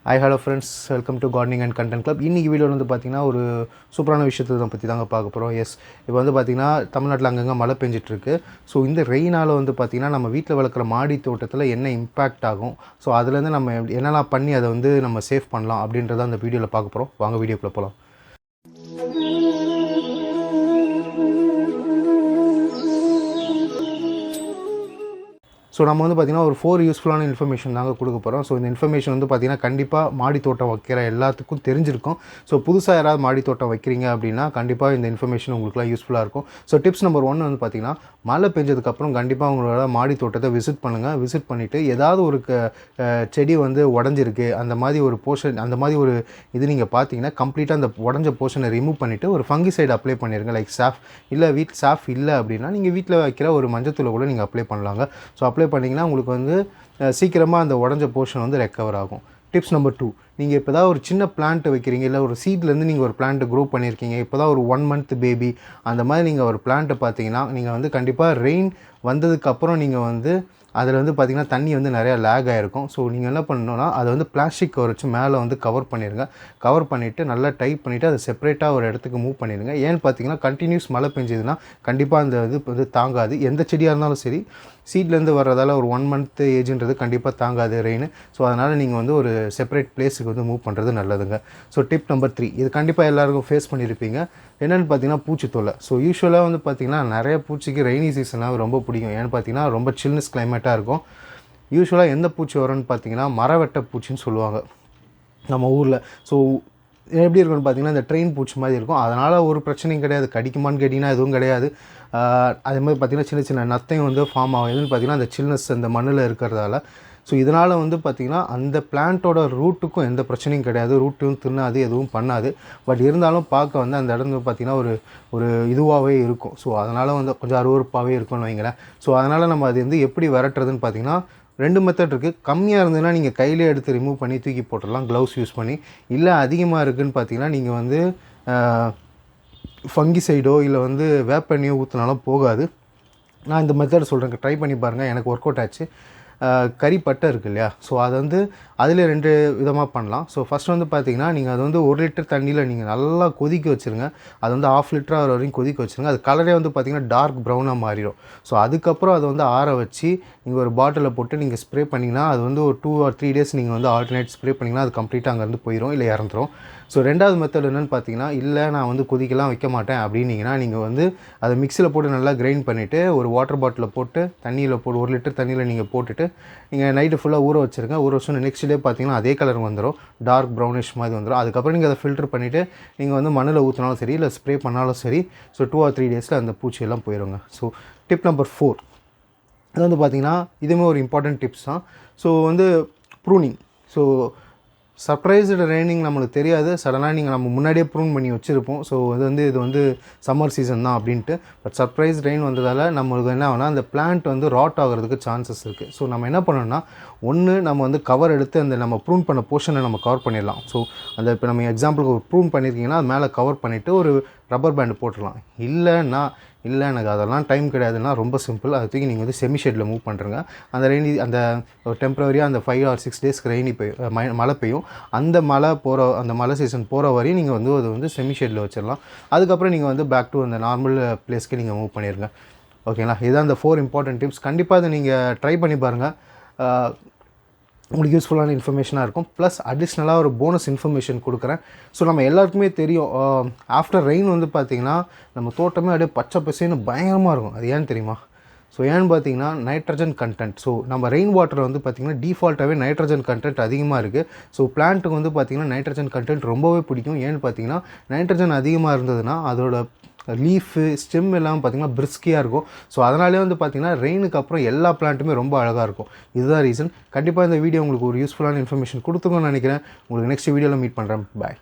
Hi hello friends, welcome to gardening and content club. இன்றைக்கி வீடியோவில் வந்து பார்த்திங்கன்னா ஒரு சூப்பரான விஷயத்தை பற்றி தாங்க பார்க்க போகிறோம். இப்போ வந்து பார்த்திங்கன்னா தமிழ்நாட்டில் அங்கங்கே மழை பெஞ்சிட்ருக்கு. ஸோ இந்த ரெயினால் வந்து பார்த்திங்கன்னா நம்ம வீட்டில் வளர்க்குற மாடி தோட்டத்தில் என்ன இம்பேக்ட் ஆகும், ஸோ அதுலேருந்து நம்ம என்னெல்லாம் பண்ணி அதை வந்து நம்ம சேவ் பண்ணலாம் அப்படின்றத அந்த வீடியோவில் பார்க்க போகிறோம். வாங்க வீடியோக்குள்ளே போகலாம். ஸோ நம்ம வந்து பார்த்திங்கன்னா ஒரு 4 யூஸ்ஃபுல்லான இன்ஃபர்மேஷன் தாங்க கொடுக்க போகிறோம். ஸோ இந்த இன்ஃபர்மேஷன் வந்து பார்த்திங்கன்னா கண்டிப்பாக மாடி தோட்டம் வைக்கிற எல்லாத்துக்கும் தெரிஞ்சிருக்கும். ஸோ புதுசாக யாராவது மாடி தோட்டம் வைக்கிறீங்க அப்படின்னா கண்டிப்பாக இந்த இன்ஃபர்மேஷன் உங்களுக்குலாம் யூஸ்ஃபுல்லாக இருக்கும். ஸோ டிப்ஸ் நம்பர் 1 வந்து பார்த்திங்கன்னா, மழை பெஞ்சதுக்கப்புறம் கண்டிப்பாக உங்களோட மாடி தோட்டத்தை விசிட் பண்ணுங்கள். விசிட் பண்ணிவிட்டு ஏதாவது ஒரு செடி வந்து உடஞ்சிருக்கு, அந்த மாதிரி ஒரு போர்ஷன், அந்த மாதிரி ஒரு இது நீங்கள் பார்த்தீங்கன்னா கம்ப்ளீட்டாக அந்த உடஞ்ச போர்ஷனை ரிமூவ் பண்ணிவிட்டு ஒரு ஃபங்கிசைடு அப்ளை பண்ணிடுங்க. லைக் சாஃப் இல்லை, சாஃப் இல்லை அப்படின்னா நீங்கள் வீட்டில் வைக்கிற ஒரு மஞ்சத்தூளை கூட நீங்கள் அப்ளை பண்ணலாங்க. ஸோ அப்ளை பண்ணிங்கன்னா உங்களுக்கு வந்து சீக்கிரமாக அந்த உடஞ்ச போர்ஷன் வந்து ரெக்கவர் ஆகும். டிப்ஸ் நம்பர் 2, நீங்கள் இப்போ தான் ஒரு சின்ன பிளான்ட் வைக்கிறீங்க, இல்லை ஒரு சீட்லேருந்து நீங்கள் ஒரு பிளான்ட்டு க்ரோ பண்ணியிருக்கீங்க, இப்போ தான் ஒரு 1 month பேபி, அந்த மாதிரி நீங்கள் ஒரு பிளான்ட்டை பார்த்தீங்கன்னா நீங்கள் வந்து கண்டிப்பாக ரெயின் வந்ததுக்கப்புறம் நீங்கள் வந்து அதில் வந்து பார்த்திங்கன்னா தண்ணி வந்து நிறையா லேக் ஆகிருக்கும். ஸோ நீங்கள் என்ன பண்ணணுன்னா அதை வந்து பிளாஸ்டிக் கவர் வச்சு மேலே வந்து கவர் பண்ணிடுங்க. கவர் பண்ணிவிட்டு நல்லா டைப் பண்ணிவிட்டு அதை செப்பரேட்டாக ஒரு இடத்துக்கு மூவ் பண்ணிடுங்க. ஏன்னு பார்த்தீங்கன்னா கண்டினியூஸ் மழை பெஞ்சதுன்னா கண்டிப்பாக அந்த இது வந்து தாங்காது. எந்த செடியாக இருந்தாலும் சரி, சீட்லேருந்து வர்றதால ஒரு 1 month ஏஜ்ன்றது கண்டிப்பாக தாங்காது ரெயின். ஸோ அதனால் நீங்கள் வந்து ஒரு செப்பரேட் பிளேஸுக்கு வந்து மூவ் பண்ணுறது நல்லதுங்க. ஸோ டிப் நம்பர் 3, இது கண்டிப்பாக எல்லாருக்கும் ஃபேஸ் பண்ணியிருப்பீங்க. என்னென்னு பார்த்தீங்கன்னா பூச்சித்தொல்லை. ஸோ யூஸ்வலாக வந்து பார்த்திங்கன்னா நிறைய பூச்சிக்கு ரெய்னி சீசனாக ரொம்ப பிடிக்கும். ஏன்னு பார்த்தீங்கன்னா ரொம்ப சில்னஸ் கிளைமேட்டாக இருக்கும். யூஸ்வலாக எந்த பூச்சி வரும்னு பார்த்தீங்கன்னா மரவெட்டை பூச்சின்னு சொல்லுவாங்க நம்ம ஊரில். ஸோ எப்படி இருக்குன்னு பார்த்தீங்கன்னா இந்த ட்ரெயின் பூச்சி மாதிரி இருக்கும். அதனால் ஒரு பிரச்சனையும் கிடையாது. கடிக்குமான்னு கேட்டிங்கன்னா எதுவும் கிடையாது. அதே மாதிரி பார்த்திங்கன்னா சின்ன சின்ன நத்தையும் வந்து ஃபார்ம் ஆகும். எதுன்னு பார்த்திங்கன்னா அந்த சில்னஸ் அந்த மண்ணில் இருக்கிறதால. ஸோ இதனால் வந்து பார்த்திங்கன்னா அந்த பிளான்ட்டோட ரூட்டுக்கும் எந்த பிரச்சனையும் கிடையாது. ரூட்டும் தின்னாது, எதுவும் பண்ணாது. பட் இருந்தாலும் பார்க்க வந்து அந்த இடம் பார்த்திங்கன்னா ஒரு இதுவாகவே இருக்கும். ஸோ அதனால் வந்து கொஞ்சம் அருவருப்பாகவே இருக்கும்னு வைங்களேன். ஸோ அதனால் நம்ம அது வந்து எப்படி விரட்டுறதுன்னு பார்த்திங்கன்னா 2 மெத்தட் இருக்குது. கம்மியாக இருந்ததுன்னா நீங்கள் கையிலே எடுத்து ரிமூவ் பண்ணி தூக்கி போட்டுடலாம் க்ளவுஸ் யூஸ் பண்ணி. இல்லை அதிகமாக இருக்குதுன்னு பார்த்தீங்கன்னா நீங்கள் வந்து ஃபங்கிசைடோ இல்லை வந்து வேப்பெண்ணையோ ஊற்றினாலும் போகாது. நான் இந்த மெத்தட் சொல்கிறேன், ட்ரை பண்ணி பாருங்கள். எனக்கு ஒர்க் அவுட் ஆச்சு. கறிப்பட்டை இருக்குது இல்லையா, ஸோ அதை வந்து அதில் 2 விதமாக பண்ணலாம். ஸோ ஃபஸ்ட் வந்து பார்த்திங்கன்னா நீங்கள் அது வந்து 1 லிட்டர் தண்ணியில் நீங்கள் நல்லா கொதிக்க வச்சுருங்க. அது வந்து 1/2 லிட்டர் ஆகிற வரைக்கும் கொதிக்க வச்சுருங்க. அது கலரே வந்து பார்த்திங்கன்னா டார்க் ப்ரௌனாக மாறிடும். ஸோ அதுக்கப்புறம் அதை வந்து ஆற வச்சு நீங்கள் ஒரு பாட்டிலில் போட்டு நீங்கள் ஸ்ப்ரே பண்ணிங்கன்னா அது வந்து ஒரு 2 or 3 days நீங்கள் வந்து ஆல்டர்னேட் ஸ்ப்ரே பண்ணிங்கன்னா அது கம்ப்ளீட்டாக அங்கேருந்து போயிடும், இல்லை இறந்துடும். ஸோ 2வது மெத்தட் என்னென்னு பார்த்தீங்கன்னா, இல்லை நான் வந்து கொதிக்கலாம் வைக்க மாட்டேன் அப்படின்னீங்கன்னா நீங்கள் வந்து அதை மிக்சியில் போட்டு நல்லா கிரைண்ட் பண்ணிவிட்டு ஒரு வாட்டர் பாட்டிலில் போட்டு தண்ணியில் போட்டு 1 லிட்டர் தண்ணியில் நீங்கள் போட்டுட்டு நீங்கள் நைட்டு ஃபுல்லாக ஊற வச்சுருங்க. ஊற வச்சு நெக்ஸ்ட் டே பார்த்தீங்கன்னா அதே கலர் வந்துடும், டார்க் ப்ரௌனிஷ் மாதிரி வந்துடும். அதுக்கப்புறம் நீங்கள் அதை ஃபில்டர் பண்ணிவிட்டு நீங்கள் வந்து மண்ணில் ஊற்றினாலும் சரி, இல்லை ஸ்ப்ரே பண்ணாலும் சரி, ஸோ 2 or 3 days அந்த பூச்சியெல்லாம் போயிடுங்க. ஸோ டிப் நம்பர் 4, அது வந்து பார்த்திங்கன்னா இதுவுமே ஒரு இம்பார்ட்டன்ட் டிப்ஸ் தான். ஸோ வந்து ப்ரூனிங். ஸோ சர்ப்ரைஸ்டு ரெய்னிங் நம்மளுக்கு தெரியாது. சடனாக நம்ம முன்னாடியே ப்ரூன் பண்ணி வச்சுருப்போம். ஸோ இது வந்து சம்மர் சீசன் தான் அப்படின்ட்டு. பட் சர்ப்ரைஸ் ரெயின் வந்ததால் நம்மளுக்கு என்ன ஆகுனா அந்த பிளான்ட் வந்து ராட் ஆகிறதுக்கு சான்சஸ் இருக்குது. ஸோ நம்ம என்ன பண்ணணும்னா, ஒன்று நம்ம வந்து கவர் எடுத்து அந்த நம்ம ப்ரூன் பண்ண போர்ஷனை நம்ம கவர் பண்ணிடலாம். ஸோ அந்த இப்போ நம்ம எக்ஸாம்பிளுக்கு ஒரு ப்ரூன் பண்ணியிருக்கீங்கன்னா அது மேலே கவர் பண்ணிவிட்டு ஒரு ரப்பர் பேண்டு போட்டுடலாம். இல்லை எனக்கு அதெல்லாம் டைம் கிடையாதுன்னா ரொம்ப சிம்பிள். அதை தூக்கி நீங்கள் வந்து செமி ஷெட்டில் மூவ் பண்ணுறங்க. அந்த ரெய்னி அந்த டெம்பரரியாக அந்த 5 or 6 daysக்கு ரெய்னி மழை பெய்யும். அந்த மழை சீசன் போகிற வரையும் நீங்கள் வந்து அது வந்து செமி ஷெட்டில் வச்சிடலாம். அதுக்கப்புறம் நீங்கள் வந்து பேக் டு அந்த நார்மல் பிளேஸ்க்கு நீங்கள் மூவ் பண்ணிடுங்க. ஓகேங்களா? இதுதான் அந்த 4 இம்பார்ட்டன்ட் டிப்ஸ். கண்டிப்பாக அதை நீங்கள் ட்ரை பண்ணி பாருங்கள். உங்களுக்கு யூஸ்ஃபுல்லான இன்ஃபர்மேஷனாக இருக்கும். ப்ளஸ் அடிஷ்னலாக ஒரு போனஸ் இன்ஃபர்மேஷன் கொடுக்குறேன். ஸோ நம்ம எல்லாருக்குமே தெரியும், ஆஃப்டர் ரெயின் வந்து பார்த்திங்கன்னா நம்ம தோட்டமே அப்படியே பச்சை பசேன்னு பயங்கரமாக இருக்கும். அது ஏன்னு தெரியுமா? ஸோ ஏன்னு பார்த்தீங்கன்னா நைட்ரஜன் கண்டென்ட். ஸோ நம்ம ரெயின் வாட்டர் வந்து பார்த்திங்கன்னா டிஃபால்ட்டாகவே நைட்ரஜன் கண்டென்ட் அதிகமாக இருக்குது. ஸோ பிளான்ட்டுக்கு வந்து பார்த்திங்கன்னா நைட்ரஜன் கண்டென்ட் ரொம்பவே பிடிக்கும். ஏன்னு பார்த்தீங்கன்னா நைட்ரஜன் அதிகமாக இருந்ததுன்னா அதோட லீஃபு ஸ்டெம் எல்லாம் பார்த்திங்கன்னா பிரிஸ்கியாக இருக்கும். ஸோ அதனாலே வந்து பார்த்திங்கன்னா ரெயினுக்கு அப்புறம் எல்லா பிளான்ட்டுமே ரொம்ப அழகாக இருக்கும். இதுதான் ரீசன். கண்டிப்பாக இந்த வீடியோ உங்களுக்கு ஒரு யூஸ்ஃபுல்லான இன்ஃபர்மேஷன் கொடுத்துருக்கோன்னு நினைக்கிறேன். உங்களுக்கு நெக்ஸ்ட் வீடியோவில் மீட் பண்ணுறேன். பாய்.